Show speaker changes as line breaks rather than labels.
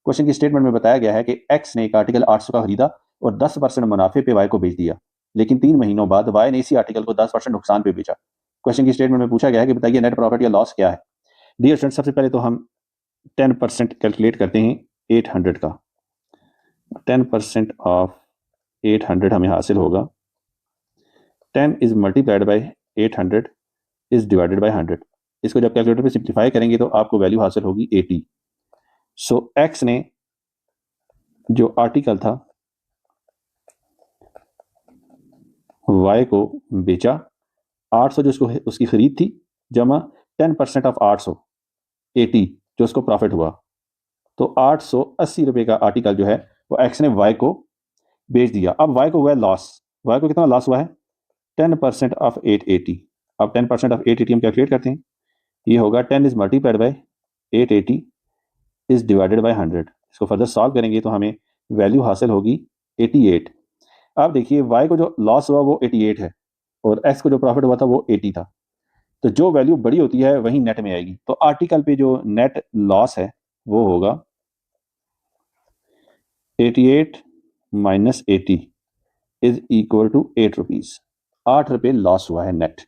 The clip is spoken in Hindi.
क्वेश्चन की स्टेटमेंट में बताया गया है कि एक्स ने एक आर्टिकल 800 का खरीदा और 10% मुनाफे पे वाई को बेच दिया, लेकिन 3 महीनों बाद वाई ने इसी आर्टिकल को 10% नुकसान पे बेचा। क्वेश्चन की स्टेटमेंट में पूछा गया है कि बताइए नेट प्रॉफिट या लॉस क्या है। डियर स्टूडेंट, सबसे पहले तो हम 10% कैलकुलेट करते हैं 800 का। 10% ऑफ 800 हमें हासिल होगा 10 is multiplied by 800 is divided by 100। इसको जब कैलकुलेटर पे सिंप्लीफाई करेंगे तो आपको वैल्यू हासिल होगी 80। सो एक्स ने जो आर्टिकल था वाई को बेचा, 800 जो उसकी खरीद थी, जमा 10% ऑफ 800 80 जो उसको प्रॉफिट हुआ। तो 880 रुपए का आर्टिकल जो है वो एक्स ने वाई को बेच दिया। अब वाई को हुआ लॉस। वाई को कितना लॉस हुआ है? 10% ऑफ 880। अब 10% ऑफ 880 हम कैलकुलेट करते हैं। ये होगा 10 is multiplied by 880 is divided by 100। इसको फर्दर सॉल्व करेंगे तो हमें वैल्यू हासिल होगी 88। अब देखिए वाई को जो लॉस हुआ वो 88 है और एक्स को जो प्रॉफिट हुआ था वो 80 था। तो जो वैल्यू बड़ी होती है वही नेट में आएगी। तो आर्टिकल पे जो नेट लॉस है वो होगा 88 minus 80 is equal to 8 rupees. 8 रुपये लॉस हुआ है नेट।